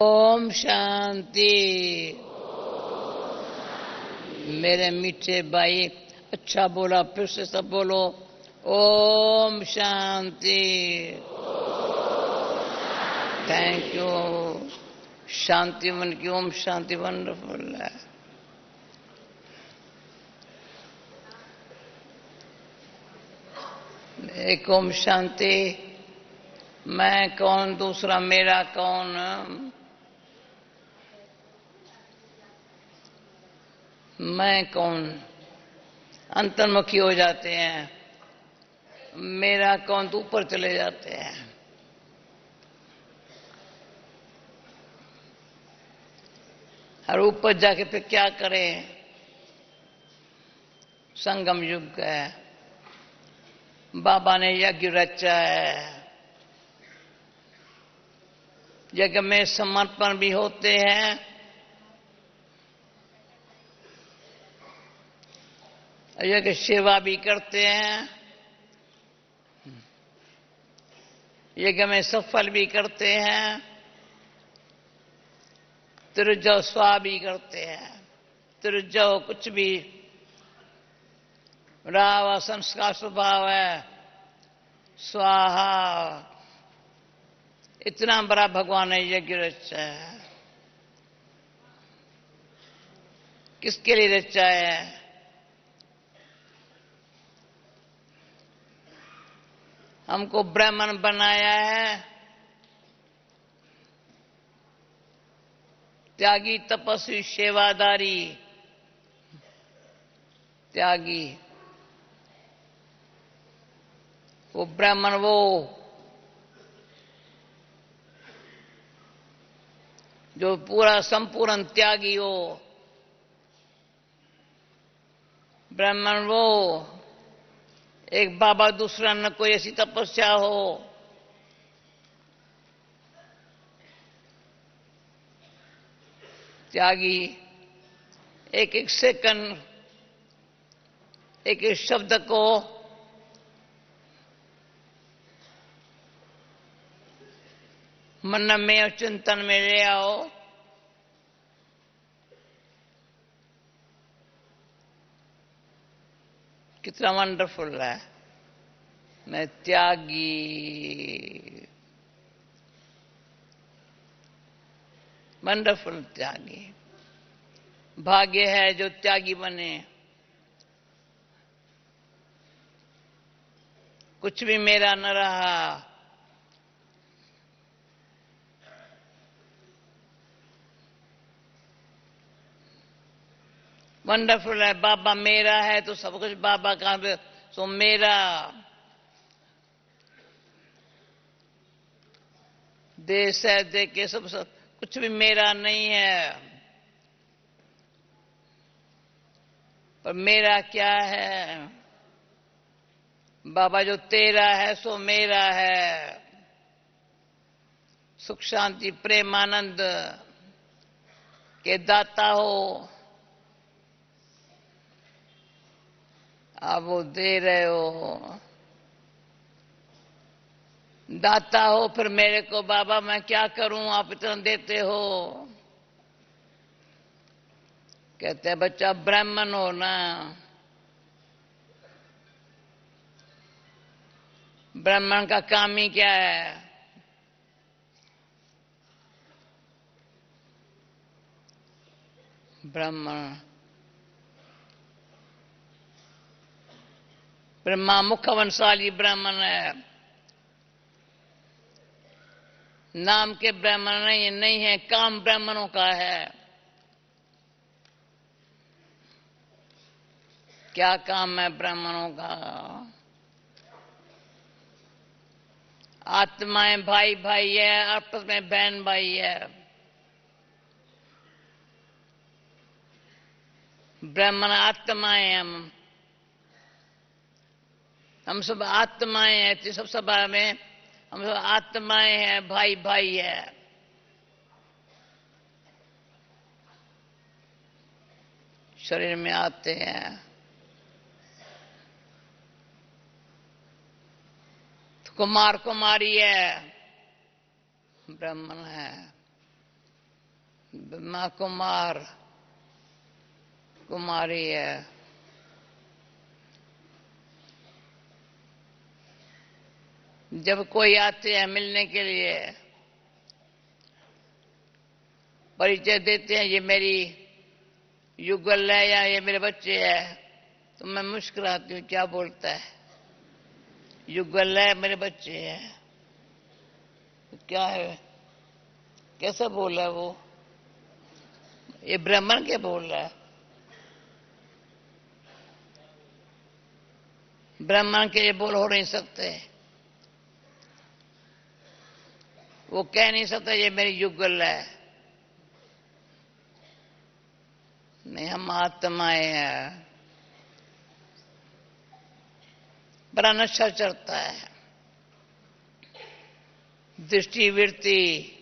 ओम शांति। मेरे मीठे भाई, अच्छा बोला, फिर से सब बोलो ओम शांति। Thank you. शांतिवन की ओम शांति वंडरफुल है। एक ओम शांति। मैं कौन, दूसरा मेरा कौन। मैं कौन अंतर्मुखी हो जाते हैं, मेरा कौन तो ऊपर चले जाते हैं। और ऊपर जाके फिर क्या करें। संगम युग है, बाबा ने यज्ञ रचा है। यज्ञ में समर्पण भी होते हैं, यज्ञ सेवा भी करते हैं, यज्ञ में सफल भी करते हैं, त्रिजव स्वा भी करते हैं। त्रिजव कुछ भी राव संस्कार स्वभाव है, स्वाहा इतना बड़ा भगवान ने यज्ञ रचा है। किसके लिए रचा है। हमको ब्राह्मण बनाया है, त्यागी तपस्वी सेवादारी। त्यागी वो ब्राह्मण, वो जो पूरा संपूर्ण त्यागी हो। ब्राह्मण वो एक बाबा दूसरा न कोई ऐसी तपस्या हो। त्यागी एक एक सेकंड, एक एक शब्द को मन में और चिंतन में ले आओ। कितना वंडरफुल है। मैं त्यागी, वंडरफुल त्यागी। भाग्य है जो त्यागी बने। कुछ भी मेरा न रहा। वंडरफुल है। बाबा मेरा है तो सब कुछ बाबा का, तो मेरा देश है, देख के सब कुछ भी मेरा नहीं है। पर मेरा क्या है। बाबा जो तेरा है सो मेरा है। सुख शांति प्रेम आनंद के दाता हो, आप वो दे रहे हो। दाता हो फिर मेरे को बाबा मैं क्या करूं, आप इतना देते हो। कहते हैं बच्चा ब्राह्मण हो ना। ब्राह्मण का काम ही क्या है। ब्राह्मण ब्रह्मा मुखवंशाली ब्राह्मण है। नाम के ब्राह्मण नहीं है, काम ब्राह्मणों का है। क्या काम है ब्राह्मणों का। आत्माएं भाई भाई है, आपस में बहन भाई है। ब्राह्मण आत्माएं हम सब आत्माएं हैं। सब सभा में हम सब आत्माएं हैं, भाई भाई है। शरीर में आते हैं तो कुमार कुमारी है, ब्राह्मण है। माँ कुमार कुमारी है। जब कोई आते हैं मिलने के लिए, परिचय देते हैं ये मेरी युगल है या ये मेरे बच्चे हैं, तो मैं मुस्कुराती हूँ, क्या बोलता है, युगल है मेरे बच्चे हैं। तो क्या है, कैसा बोल रहा है वो, ये ब्राह्मण क्या बोल रहा है, ब्राह्मण के ये बोल हो नहीं सकते, वो कह नहीं सकता ये मेरी युगल है। नहीं, हम आत्माएं हैं। बड़ा नशा चढ़ता है, दृष्टि वृत्ति,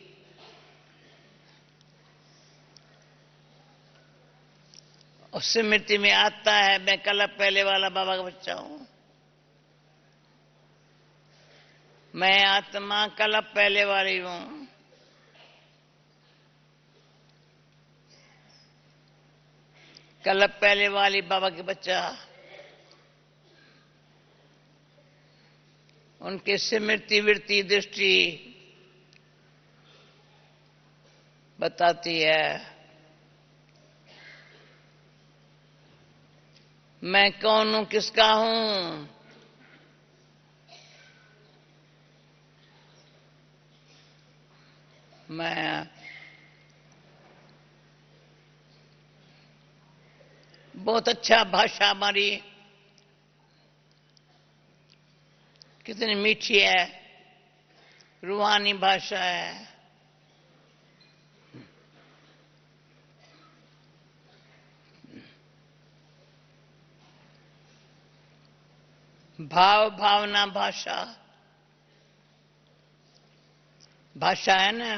और स्मृति में आता है मैं कल पहले वाला बाबा का बच्चा हूं, मैं आत्मा कल पहले वाली हूं। कल पहले वाली बाबा के बच्चा, उनकी स्मृति वृत्ति दृष्टि बताती है मैं कौन हूं, किसका हूं। मैं बहुत अच्छा भाषा हमारी कितनी मीठी है, रूहानी भाषा है। भाव भावना भाषा, भाषा है ना।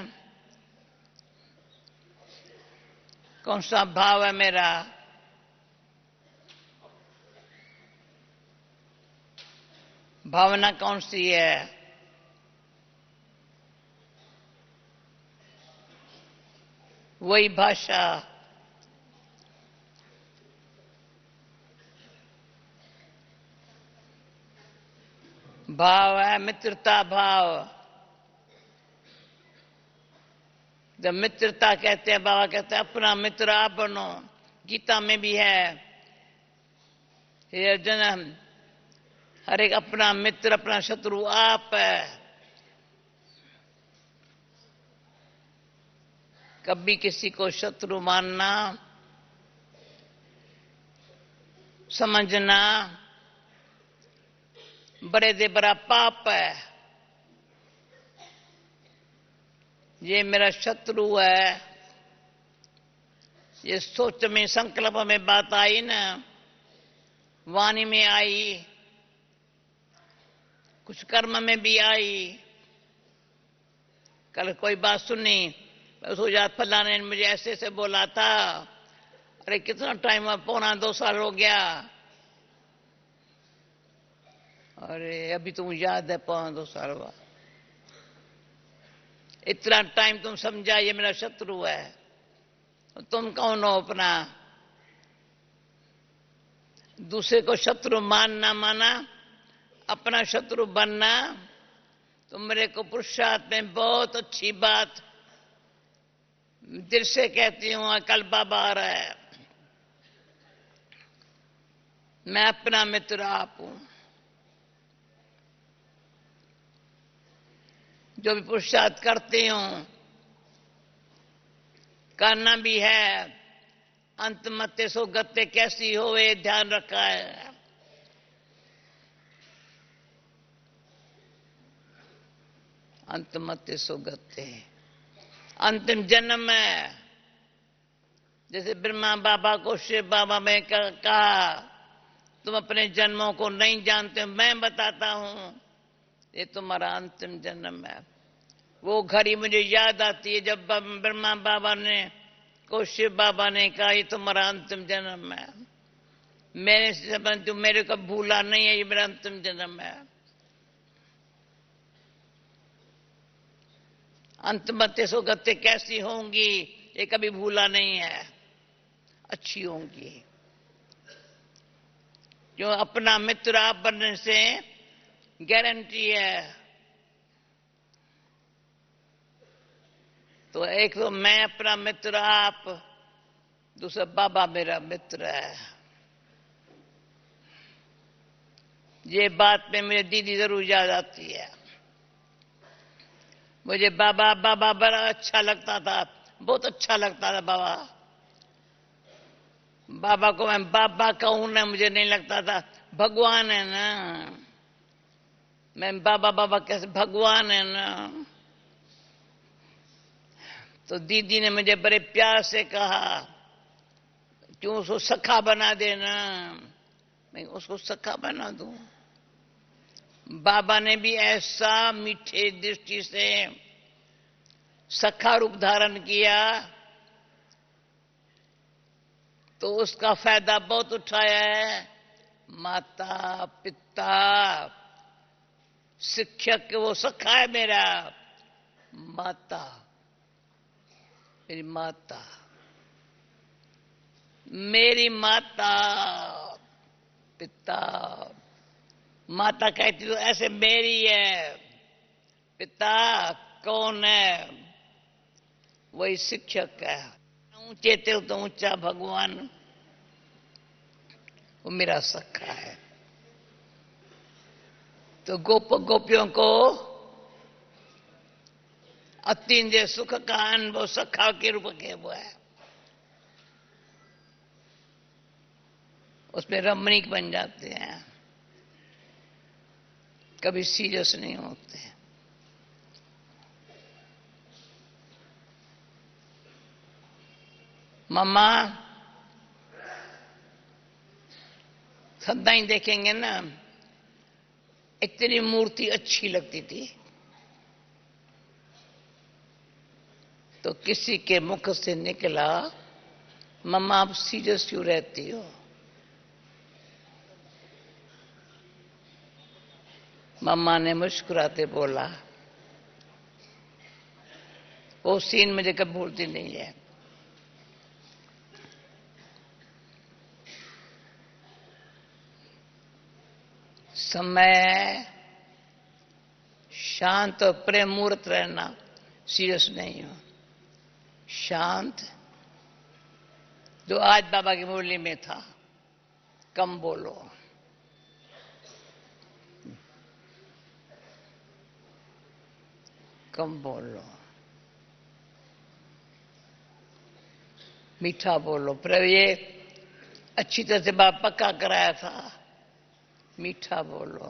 कौन सा भाव है मेरा, भावना कौन सी है, वही भाषा। भाव है मित्रता भाव। जब मित्रता कहते हैं, बाबा कहते हैं अपना मित्र आप बनो, गीता में भी है, हे अर्जुन हर एक अपना मित्र अपना शत्रु आप है। कभी किसी को शत्रु मानना, समझना बड़े दे बड़ा पाप है। ये मेरा शत्रु है, ये सोच में संकल्प में बात आई ना, वाणी में आई, कुछ कर्म में भी आई। कल कोई बात सुनी, सो याद फलाने ने मुझे ऐसे ऐसे बोला था, अरे कितना टाइम हुआ, 1.25 साल हो गया। अरे अभी तुम याद है 1.25 साल हुआ, इतना टाइम तुम समझा ये मेरा शत्रु है। तुम कौन हो अपना, दूसरे को शत्रु मानना माना, अपना शत्रु बनना। तो मेरे को पुरुषार्थ में बहुत अच्छी बात दिल से कहती हूं, कल बाबा आ रहा है, मैं अपना मित्र आप हूं। जो भी पुरुषार्थ करती हूं, करना भी है, अंत मते सो गते कैसी होवे ध्यान रखा है। अंत मते सो गते, अंतिम जन्म है। जैसे ब्रह्मा बाबा को शिव बाबा में कहा, तुम अपने जन्मों को नहीं जानते, मैं बताता हूं, ये तुम्हारा अंतिम जन्म है। वो घड़ी मुझे याद आती है जब ब्रह्मा बाबा ने को शिव बाबा ने कहा ये तुम्हारा अंतिम जन्म है। मैंने समझ तो मेरे को भूला नहीं है, ये मेरा अंतिम जन्म है। अंत मते सो गते कैसी होंगी ये कभी भूला नहीं है। अच्छी होंगी, जो अपना मित्र आप बनने से गारंटी है। तो एक तो मैं अपना मित्र, आप, दूसरा बाबा मेरा मित्र है। ये बात में मेरी दीदी जरूर याद आती है। मुझे बाबा बाबा बड़ा अच्छा लगता था, बहुत अच्छा लगता था बाबा। बाबा को मैं बाबा कहूं ना, मुझे नहीं लगता था भगवान है ना। मैं बाबा बाबा कैसे, भगवान है ना। तो दीदी ने मुझे बड़े प्यार से कहा, क्यों उसको सखा बना देना। मैं उसको सखा बना दूं। बाबा ने भी ऐसा मीठे दृष्टि से सखा रूप धारण किया, तो उसका फायदा बहुत उठाया है। माता पिता शिक्षक, वो सखा है मेरा। माता, मेरी माता, मेरी माता पिता। माता कहती तो ऐसे मेरी है, पिता कौन है? वही शिक्षक है। ऊंचे थे तो ऊंचा भगवान, वो मेरा सखा है। तो गोप गोपियों को अतीन्द्रिय सुख का अनुभव सखा के रूप के वो है, उसमें रमणीक बन जाते हैं, कभी सीरियस नहीं होते। मम्मा सदा ही देखेंगे ना, इतनी मूर्ति अच्छी लगती थी, तो किसी के मुख से निकला, मम्मा आप सीरियस क्यों रहती हो? मम्मा ने मुस्कुराते बोला, वो सीन मुझे कभी भूलती नहीं है। समय शांत और प्रेम मूर्त रहना, सीरियस नहीं हो, शांत। जो आज बाबा की मुरली में था, कम बोलो, कम बोलो, मीठा बोलो। पर ये अच्छी तरह से बाप पक्का कराया था, मीठा बोलो,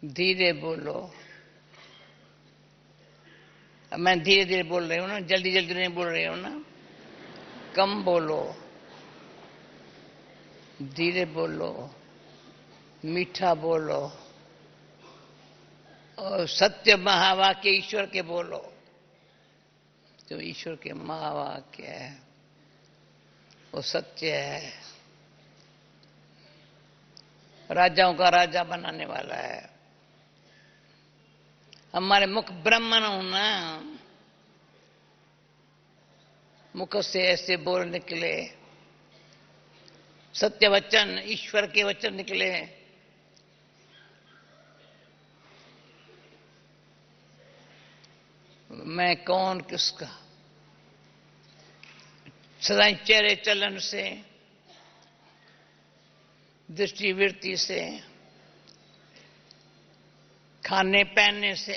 धीरे बोलो। अब मैं धीरे धीरे बोल रही हूं ना, जल्दी जल्दी नहीं बोल रही हूं ना। कम बोलो, धीरे बोलो, मीठा बोलो, और सत्य महावाक्य ईश्वर के बोलो। जो ईश्वर के महावाक्य है वो सत्य है, राजाओं का राजा बनाने वाला है। हमारे मुख ब्राह्मण हो ना, मुख से ऐसे बोल निकले, सत्य वचन, ईश्वर के वचन निकले। मैं कौन किसका, सदा चेहरे चलन से, दृष्टि वृत्ति से, खाने पहनने से,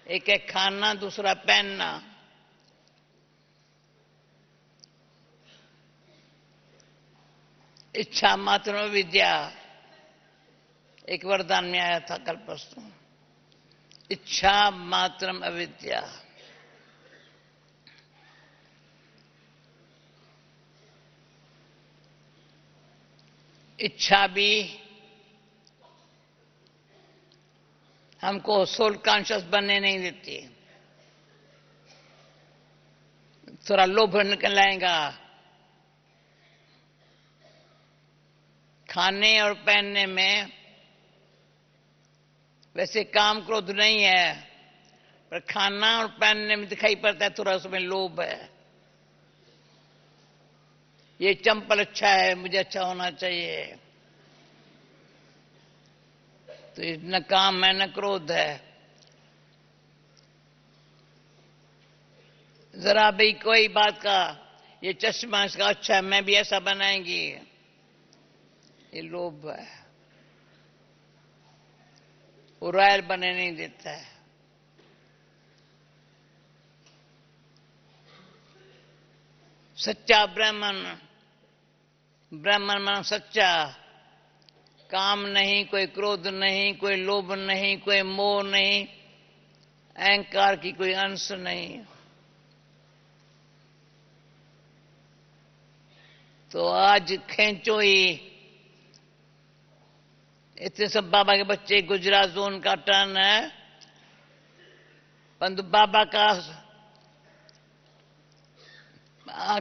एक है खाना, दूसरा पहनना। इच्छा मात्र विद्या, एक वरदान में आया था कल परसों। इच्छा मात्रम अविद्या। इच्छा भी हमको सोल कॉन्शियस बनने नहीं देती। थोड़ा लोभ निकल आएगा, खाने और पहनने में। वैसे काम क्रोध नहीं है, पर खाना और पहनने में दिखाई पड़ता है थोड़ा उसमें लोभ है। ये चंपल अच्छा है, मुझे अच्छा होना चाहिए, तो ये न काम है न क्रोध है। जरा भी कोई बात का ये चश्मा इसका अच्छा है, मैं भी ऐसा बनाएंगी, ये लोभ है। वो रॉयल बने नहीं देता है। सच्चा ब्राह्मण, ब्राह्मण मन सच्चा, काम नहीं, कोई क्रोध नहीं, कोई लोभ नहीं, कोई मोह नहीं, अहंकार की कोई अंश नहीं। तो आज खेचो ही इतने सब बाबा के बच्चे, गुजरात जोन का टर्न है, परंतु बाबा का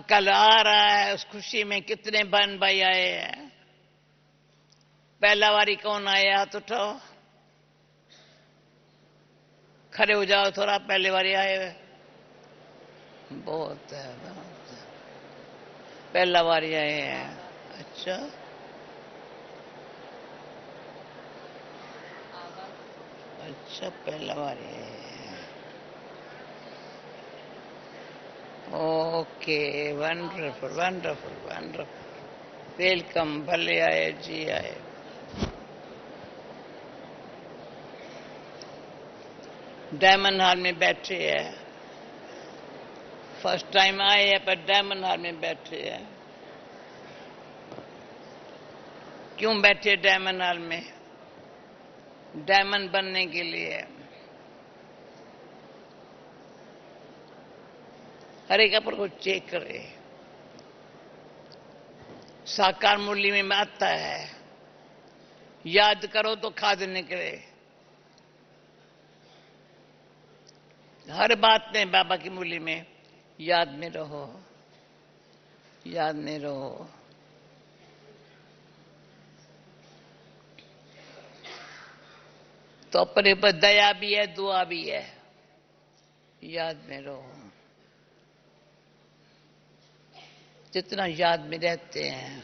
कल आ रहा है, उस खुशी में कितने बहन भाई आए हैं। पहला बारी कौन आया हाथ उठाओ, खड़े हो जाओ थोड़ा, पहले बारी आए हुए बहुत है, बहुत है। पहला बारी आए हैं। अच्छा, अच्छा पहला बारी आए हैं। Okay, wonderful wonderful wonderful, welcome, भले आए जी आए। डायमंड हॉल में बैठे हैं, फर्स्ट टाइम आए हैं पर डायमंड हॉल में बैठे हैं। क्यों बैठे डायमंड हॉल में? डायमंड बनने के लिए। हर एक अपन को चेक करे, साकार मुरली में आता है, याद करो तो खाद निकले। हर बात में बाबा की मुरली में याद में रहो, याद में रहो। तो अपने पर दया भी है, दुआ भी है, याद में रहो। जितना याद में रहते हैं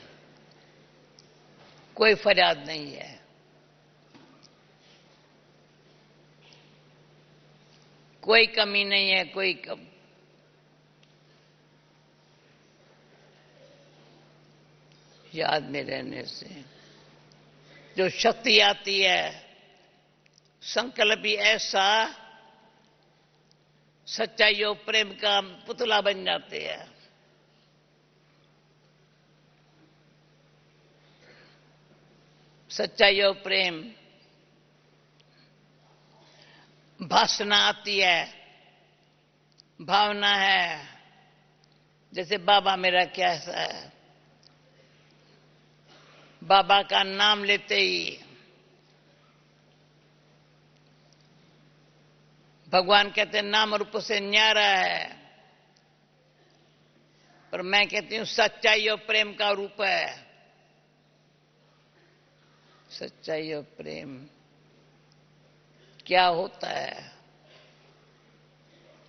कोई फरियाद नहीं है, कोई कमी नहीं है, कोई याद में रहने से जो शक्ति आती है, संकल्प भी ऐसा, सच्चाई और प्रेम का पुतला बन जाते हैं। सच्चाई और प्रेम, भाषणा आती है, भावना है, जैसे बाबा मेरा कैसा है, बाबा का नाम लेते ही भगवान कहते हैं नाम रूप से न्यारा है, पर मैं कहती हूं सच्चाई और प्रेम का रूप है। सच्चाई और प्रेम क्या होता है?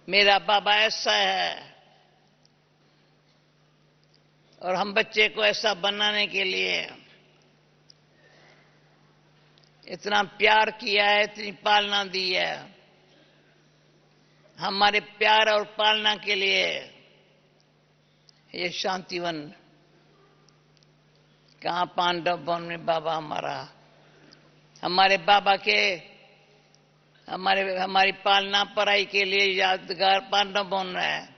मेरा बाबा ऐसा है, और हम बच्चे को ऐसा बनाने के लिए इतना प्यार किया है, इतनी पालना दी है। हमारे प्यार और पालना के लिए ये शांतिवन, कहां पांडव भवन में बाबा हमारा, हमारे बाबा के, हमारी पालना पढ़ाई के लिए यादगार पांडव भवन है।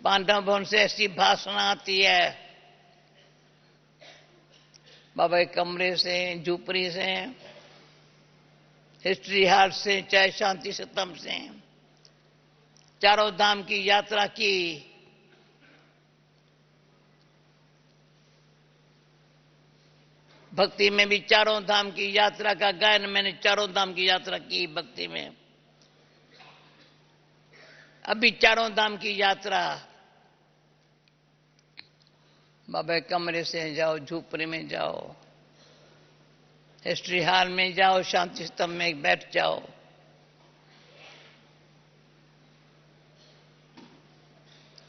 पांडव भवन से ऐसी भाषण आती है, बाबा के कमरे से, झूपड़ी से, हिस्ट्री हाल से, चाहे शांति सतम से, चारों धाम की यात्रा की। भक्ति में भी चारों धाम की यात्रा का गायन, मैंने चारों धाम की यात्रा की भक्ति में। अभी चारों धाम की यात्रा, बाबा कमरे से जाओ, झूपड़ी में जाओ, हिस्ट्री हॉल में जाओ, शांति स्तंभ में बैठ जाओ,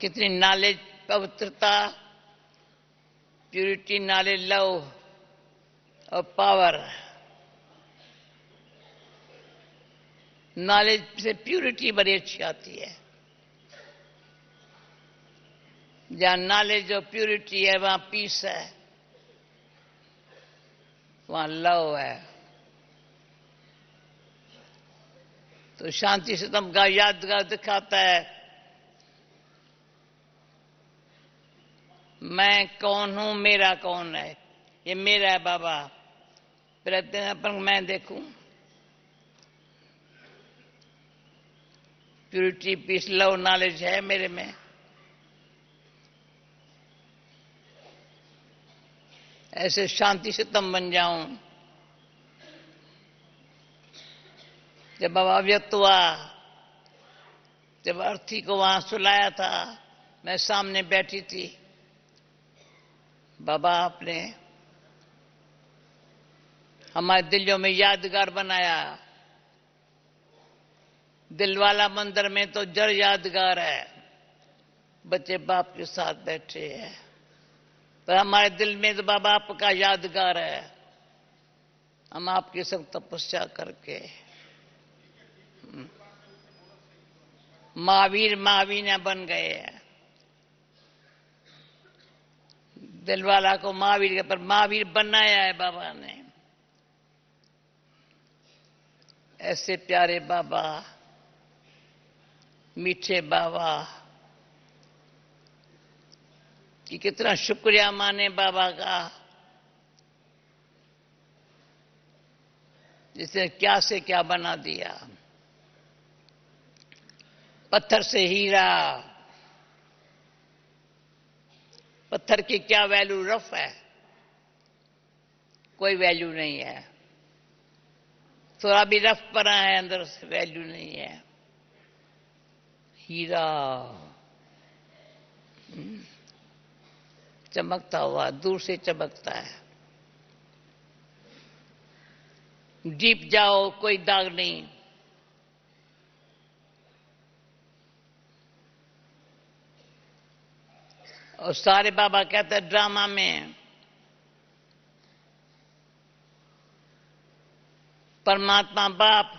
कितनी नॉलेज, पवित्रता, प्यूरिटी, नॉलेज, लव और पावर। नॉलेज से प्यूरिटी बड़ी अच्छी आती है। जहां नॉलेज और प्यूरिटी है वहां पीस है, वहां लव है। तो शांति स्तंभ का यादगार दिखाता है मैं कौन हूं, मेरा कौन है। ये मेरा है बाबा, पर मैं देखूं प्यूरिटी, पीस, लव, नॉलेज है मेरे में। ऐसे शांति से तम बन जाऊं। जब बाबा व्यक्त हुआ, जब अर्थी को वहां सुलाया था, मैं सामने बैठी थी। बाबा आपने हमारे दिलों में यादगार बनाया। दिल वाला मंदिर में तो जड़ यादगार है, बच्चे बाप के साथ बैठे हैं, पर हमारे दिल में तो बाबा आपका यादगार है। हम आपके संग तपस्या करके महावीर महावीर बन गए हैं। दिलवाला को महावीर के पर महावीर बनाया है बाबा ने। ऐसे प्यारे बाबा, मीठे बाबा कि कितना शुक्रिया माने बाबा का, जिसने क्या से क्या बना दिया। पत्थर से हीरा, पत्थर की क्या वैल्यू, रफ है, कोई वैल्यू नहीं है। थोड़ा भी रफ पना है अंदर से वैल्यू नहीं है। हीरा चमकता हुआ, दूर से चमकता है। डीप जाओ कोई दाग नहीं। और सारे बाबा कहते हैं ड्रामा में परमात्मा बाप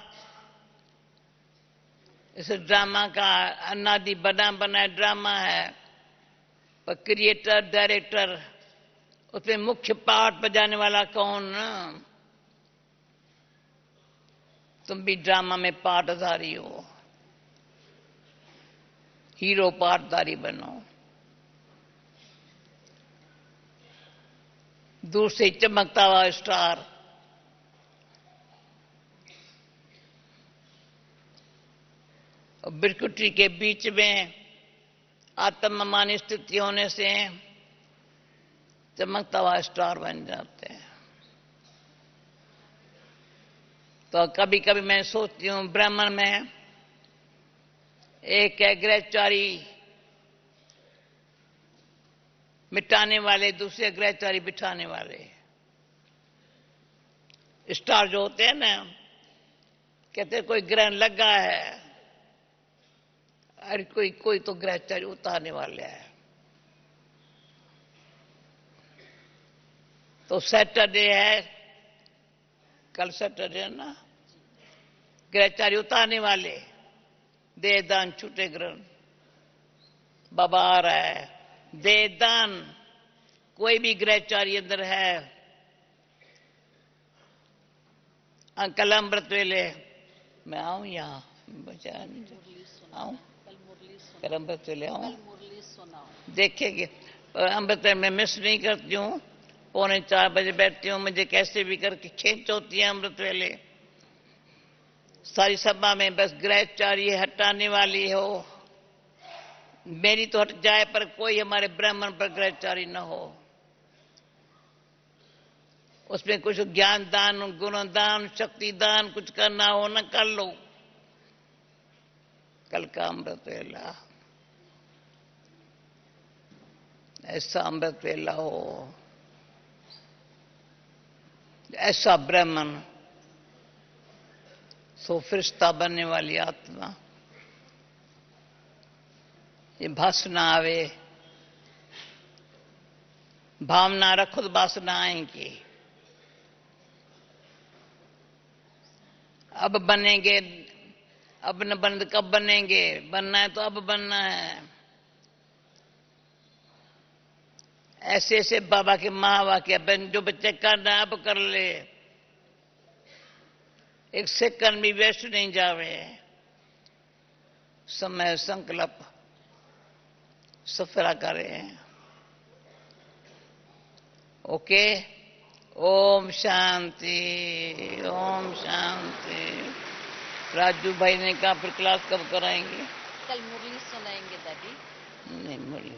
इस ड्रामा का अनादि बना बनाया ड्रामा है, पर क्रिएटर, डायरेक्टर, उसमें मुख्य पार्ट बजाने वाला कौन? तुम भी ड्रामा में पार्टधारी हो, हीरो पार्टधारी बनो। दूर से चमकता हुआ स्टार, और बिरकुटी के बीच में आत्ममान स्थिति होने से चमकता हुआ स्टार बन जाते हैं। तो कभी कभी मैं सोचती हूं ब्राह्मण में एक है ग्रहचारी मिटाने वाले, दूसरे ग्रहचारी बिठाने वाले। स्टार जो होते हैं ना, कहते हैं कोई ग्रहण लगा है, अरे कोई कोई तो ग्रहचारी उतारने वाले है। तो सैटरडे है, कल सैटरडे है ना, ग्रहचारी उतारने वाले, देहदान छूटे ग्रहण, बाबा आ रहा है। देहदान, कोई भी ग्रहचारी अंदर है, अंकल अमृत वेले, मैं आऊं यहाँ बचा आऊं, कल अमृत वेले आऊं, देखेंगे। अमृत मैं मिस नहीं करती हूँ, 3:45 बजे बैठती हूँ, मुझे कैसे भी करके खींच होती है अमृत वेले। सारी सभा में बस ग्रहचारी हटाने वाली हो, मेरी तो हट जाए, पर कोई हमारे ब्राह्मण पर ग्रहचारी न हो। उसमें कुछ ज्ञान दान, गुण दान, शक्ति दान कुछ करना हो न कर लो। कल का अमृत वेला ऐसा अमृत वेला हो, ऐसा ब्राह्मण, सो फरिश्ता बनने वाली आत्मा, ये भाषणा आवे, भावना रखो तो वासना आएंगी। अब बनेंगे, अब न बन कब बनेंगे? बनना है तो अब बनना है। ऐसे ऐसे बाबा के महावाक्य, जो बच्चे करना है अब कर ले, एक सेकंड भी वेस्ट नहीं जावे। समय संकल्प सफरा करे। ओके, ओम शांति, ओम शांति। राजू भाई ने कहा फिर क्लास कब कराएंगे? कल मुरली सुनाएंगे दादी। नहीं मुरली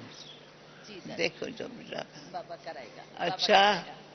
जी दादी। देखो जो बाबा कराएगा। अच्छा बाबा कराएगा।